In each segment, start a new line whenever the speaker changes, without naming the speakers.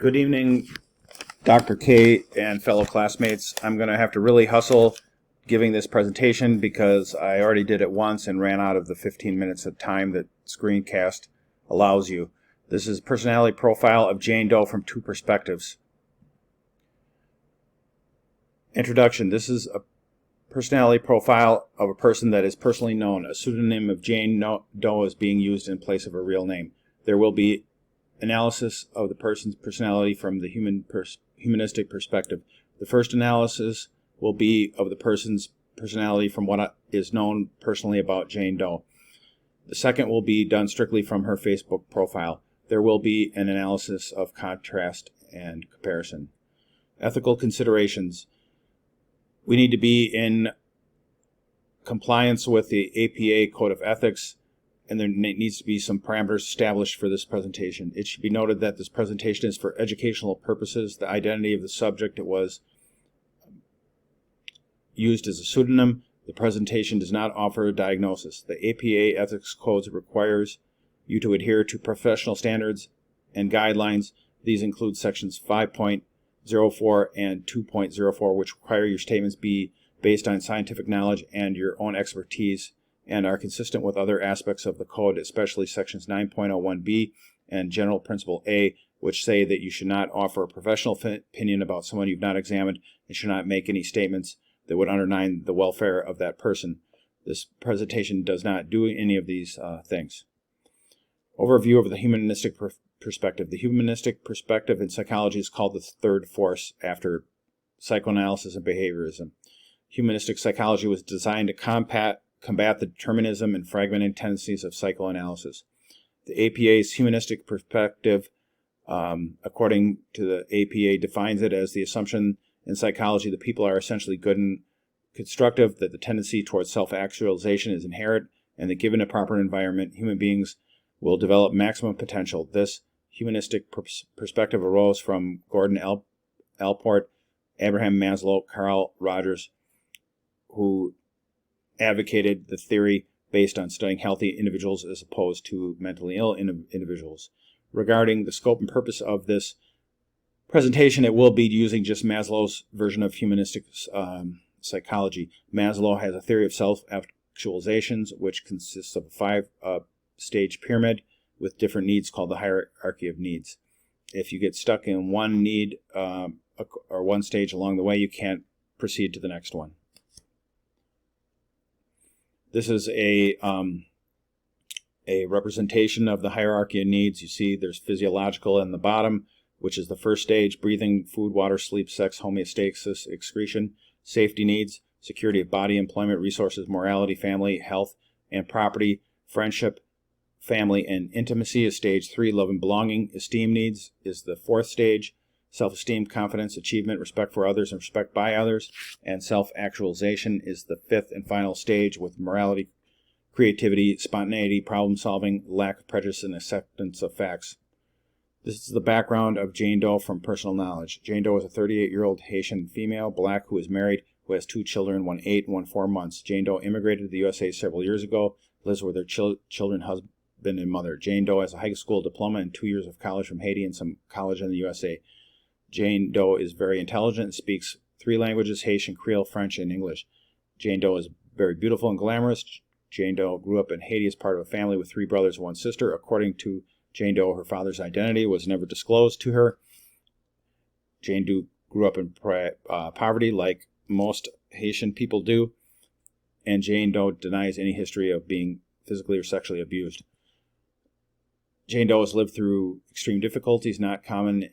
Good evening, Dr. K and fellow classmates. I'm going to have to really hustle giving this presentation because I already did it once and ran out of the 15 minutes of time that Screencast allows you. This is personality profile of Jane Doe from two perspectives. Introduction. This is a personality profile of a person that is personally known. A pseudonym of Jane Doe is being used in place of a real name. There will be analysis of the person's personality from the humanistic perspective. The first analysis will be of the person's personality from what is known personally about Jane Doe. The second will be done strictly from her Facebook profile. There will be an analysis of contrast and comparison. Ethical considerations. We need to be in compliance with the APA Code of Ethics, and there needs to be some parameters established for this presentation. It should be noted that this presentation is for educational purposes. The identity of the subject was used as a pseudonym. The presentation does not offer a diagnosis. The APA Ethics Code requires you to adhere to professional standards and guidelines. These include sections 5.04 and 2.04, which require your statements be based on scientific knowledge and your own expertise, and are consistent with other aspects of the code, especially sections 9.01b and general principle A, which say that you should not offer a professional opinion about someone you've not examined and should not make any statements that would undermine the welfare of that person. This presentation does not do any of these things. Overview of the humanistic perspective. The humanistic perspective in psychology is called the third force after psychoanalysis and behaviorism. Humanistic psychology was designed to combat the determinism and fragmented tendencies of psychoanalysis. The APA's humanistic perspective, according to the APA, defines it as the assumption in psychology that people are essentially good and constructive, that the tendency towards self-actualization is inherent, and that given a proper environment, human beings will develop maximum potential. This humanistic perspective arose from Gordon Allport, Abraham Maslow, Carl Rogers, who advocated the theory based on studying healthy individuals as opposed to mentally ill individuals. Regarding the scope and purpose of this presentation, it will be using just Maslow's version of humanistic psychology. Maslow has a theory of self-actualizations, which consists of a five-stage pyramid with different needs called the hierarchy of needs. If you get stuck in one need or one stage along the way, you can't proceed to the next one. This is a representation of the hierarchy of needs. You see there's physiological in the bottom, which is the first stage: breathing, food, water, sleep, sex, homeostasis, excretion. Safety needs: security of body, employment, resources, morality, family, health, and property. Friendship, family, and intimacy is stage 3. Love and belonging. Esteem needs is the fourth stage. Self-esteem, confidence, achievement, respect for others, and respect by others. And self-actualization is the fifth and final stage, with morality, creativity, spontaneity, problem-solving, lack of prejudice, and acceptance of facts. This is the background of Jane Doe from personal knowledge. Jane Doe is a 38-year-old Haitian female, black, who is married, who has 2 children, one 8 and one 4 months. Jane Doe immigrated to the USA several years ago, lives with her children, husband, and mother. Jane Doe has a high school diploma and 2 years of college from Haiti and some college in the USA. Jane Doe is very intelligent and speaks 3 languages: Haitian, Creole, French, and English. Jane Doe is very beautiful and glamorous. Jane Doe grew up in Haiti as part of a family with 3 brothers and 1 sister. According to Jane Doe, her father's identity was never disclosed to her. Jane Doe grew up in poverty like most Haitian people do, and Jane Doe denies any history of being physically or sexually abused. Jane Doe has lived through extreme difficulties not common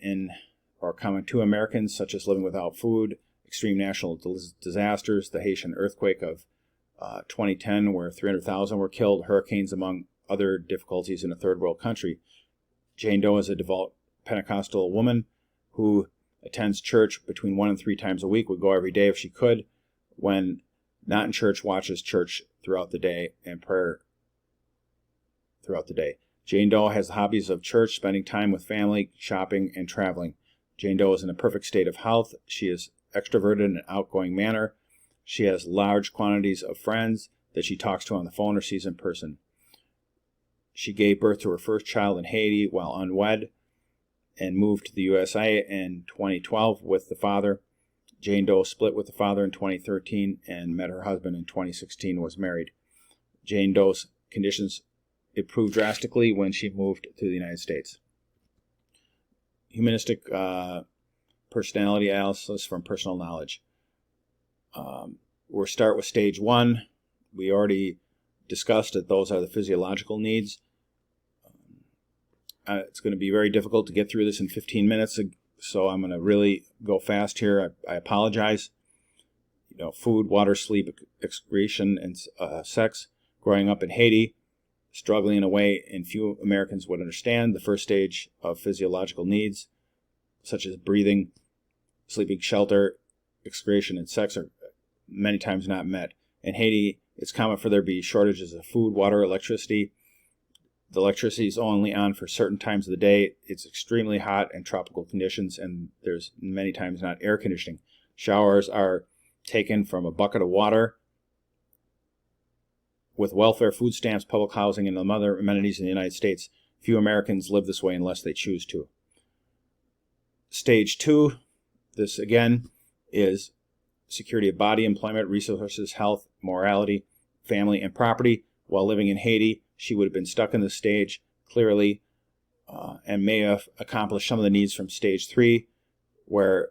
to Americans, such as living without food, extreme national disasters, the Haitian earthquake of 2010 where 300,000 were killed, hurricanes, among other difficulties in a third world country. Jane Doe is a devout Pentecostal woman who attends church between 1 and 3 times a week, would go every day if she could. When not in church, watches church throughout the day and prayer throughout the day. Jane Doe has the hobbies of church, spending time with family, shopping, and traveling. Jane Doe is in a perfect state of health. She is extroverted in an outgoing manner. She has large quantities of friends that she talks to on the phone or sees in person. She gave birth to her first child in Haiti while unwed, and moved to the USA in 2012 with the father. Jane Doe split with the father in 2013 and met her husband in 2016, was married. Jane Doe's conditions improved drastically when she moved to the United States. Humanistic personality analysis from personal knowledge. We'll start with stage 1. We already discussed that those are the physiological needs. It's going to be very difficult to get through this in 15 minutes, so I'm going to really go fast here. I apologize. Food, water, sleep, excretion, and sex. Growing up in Haiti, struggling in a way and few Americans would understand. The first stage of physiological needs, such as breathing, sleeping, shelter, excretion, and sex, are many times not met. In Haiti, it's common for there to be shortages of food, water, electricity. The electricity is only on for certain times of the day. It's extremely hot and tropical conditions, and there's many times not air conditioning. Showers are taken from a bucket of water. With welfare, food stamps, public housing, and other amenities in the United States, few Americans live this way unless they choose to. Stage 2, this again is security of body, employment, resources, health, morality, family, and property. While living in Haiti, she would have been stuck in this stage clearly and may have accomplished some of the needs from stage 3, where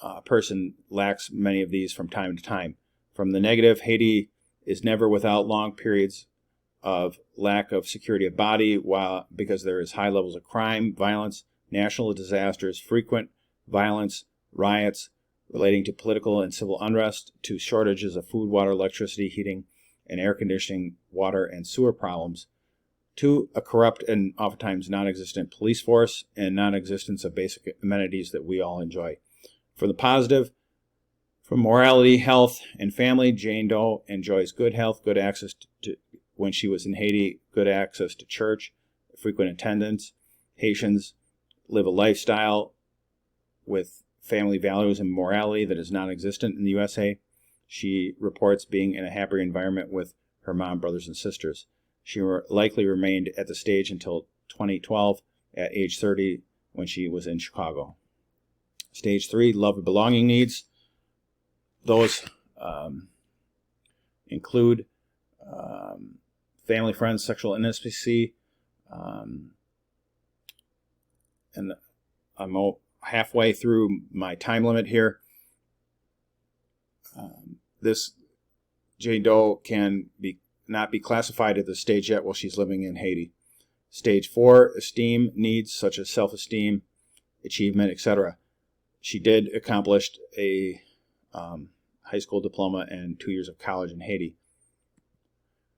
a person lacks many of these from time to time. From the negative, Haiti is never without long periods of lack of security of body, because there is high levels of crime, violence, national disasters, frequent violence, riots relating to political and civil unrest, to shortages of food, water, electricity, heating, and air conditioning, water and sewer problems, to a corrupt and oftentimes non-existent police force and non-existence of basic amenities that we all enjoy. For the positive, from morality, health, and family, Jane Doe enjoys good health, good access to, when she was in Haiti, good access to church, frequent attendance. Haitians live a lifestyle with family values and morality that is non-existent in the USA. She reports being in a happier environment with her mom, brothers, and sisters. She likely remained at the stage until 2012 at age 30 when she was in Chicago. Stage 3, love and belonging needs. Those include family, friends, sexual intimacy, and I'm halfway through my time limit here. This Jane Doe can not be classified at this stage yet while she's living in Haiti. Stage 4, esteem needs such as self-esteem, achievement, etc. She did accomplish a high school diploma and 2 years of college in Haiti.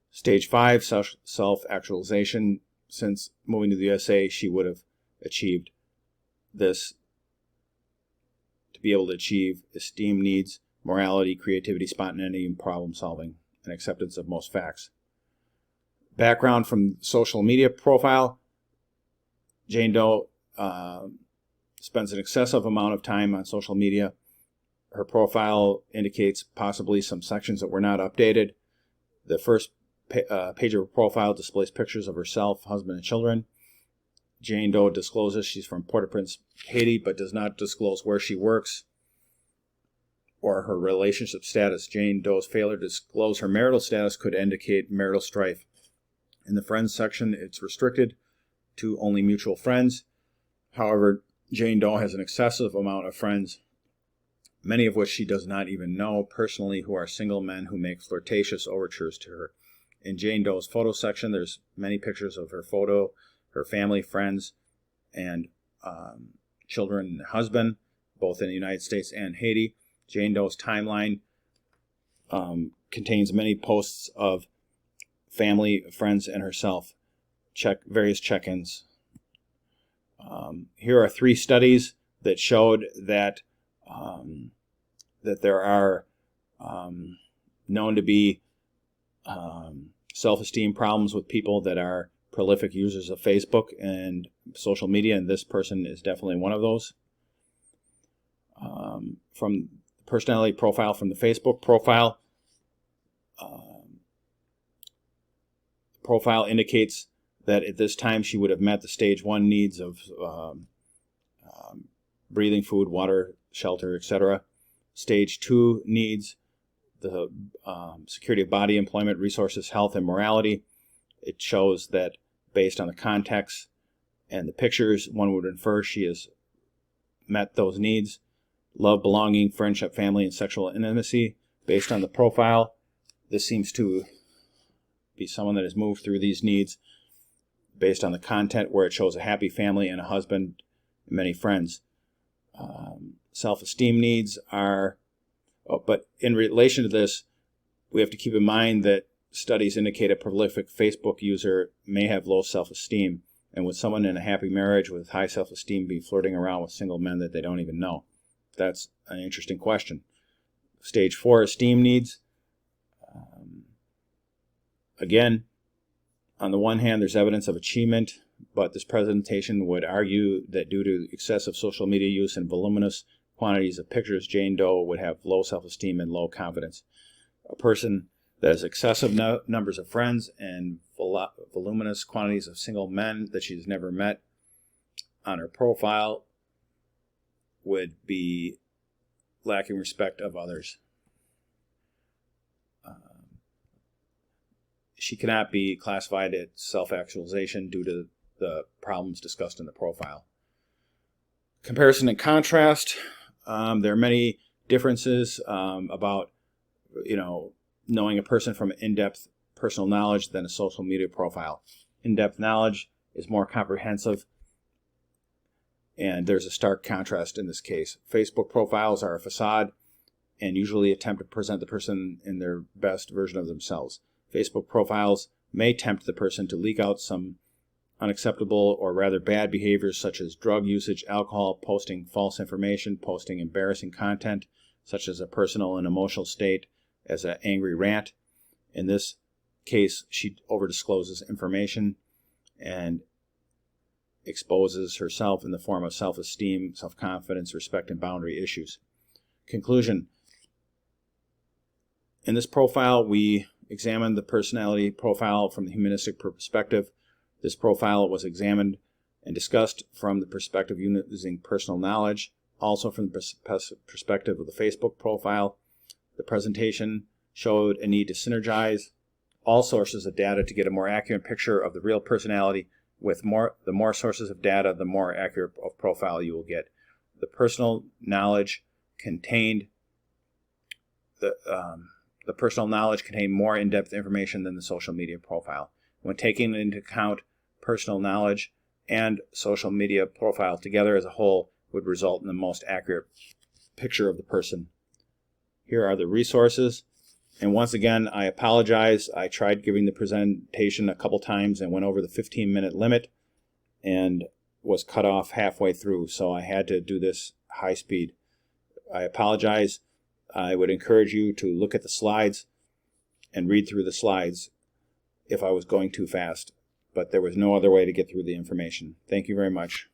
Stage 5, self-actualization. Since moving to the USA, she would have achieved this to be able to achieve esteem needs, morality, creativity, spontaneity, and problem solving, and acceptance of most facts. Background from social media profile. Jane Doe spends an excessive amount of time on social media. Her profile indicates possibly some sections that were not updated. The first page of her profile displays pictures of herself, husband, and children. Jane Doe discloses she's from Port-au-Prince, Haiti, but does not disclose where she works or her relationship status. Jane Doe's failure to disclose her marital status could indicate marital strife. In the friends section, it's restricted to only mutual friends. However, Jane Doe has an excessive amount of friends, many of which she does not even know personally, who are single men who make flirtatious overtures to her. In Jane Doe's photo section, there's many pictures of her photo, her family, friends, and children and husband, both in the United States and Haiti. Jane Doe's timeline contains many posts of family, friends, and herself. Various check-ins. Here are 3 studies that showed that that there are known to be self-esteem problems with people that are prolific users of Facebook and social media, and this person is definitely one of those. From personality profile, from the Facebook profile, profile indicates that at this time she would have met the stage 1 needs of breathing, food, water, shelter, etc. Stage 2 needs, the security of body, employment, resources, health, and morality. It shows that based on the context and the pictures, one would infer she has met those needs. Love, belonging, friendship, family, and sexual intimacy. Based on the profile, this seems to be someone that has moved through these needs. Based on the content, where it shows a happy family and a husband and many friends. Self-esteem needs are, but in relation to this, we have to keep in mind that studies indicate a prolific Facebook user may have low self-esteem, and would someone in a happy marriage with high self-esteem be flirting around with single men that they don't even know? That's an interesting question. Stage 4, esteem needs. Again, on the one hand, there's evidence of achievement, but this presentation would argue that due to excessive social media use and voluminous quantities of pictures, Jane Doe would have low self-esteem and low confidence. A person that has excessive numbers of friends and voluminous quantities of single men that she's never met on her profile would be lacking respect of others. She cannot be classified as self-actualization due to the problems discussed in the profile. Comparison and contrast. There are many differences about, knowing a person from in-depth personal knowledge than a social media profile. In-depth knowledge is more comprehensive, and there's a stark contrast in this case. Facebook profiles are a facade and usually attempt to present the person in their best version of themselves. Facebook profiles may tempt the person to leak out some unacceptable or rather bad behaviors such as drug usage, alcohol, posting false information, posting embarrassing content such as a personal and emotional state as an angry rant. In this case, she overdiscloses information and exposes herself in the form of self-esteem, self-confidence, respect, and boundary issues. Conclusion. In this profile, we examined the personality profile from the humanistic perspective. This profile was examined and discussed from the perspective using personal knowledge, also from the perspective of the Facebook profile. The presentation showed a need to synergize all sources of data to get a more accurate picture of the real personality. With the more sources of data, the more accurate of profile you will get. The personal knowledge contained the personal knowledge contained more in-depth information than the social media profile. When taking into account personal knowledge and social media profile together as a whole would result in the most accurate picture of the person. Here are the resources. And once again, I apologize. I tried giving the presentation a couple times and went over the 15-minute limit and was cut off halfway through, so I had to do this high speed. I apologize. I would encourage you to look at the slides and read through the slides if I was going too fast, but there was no other way to get through the information. Thank you very much.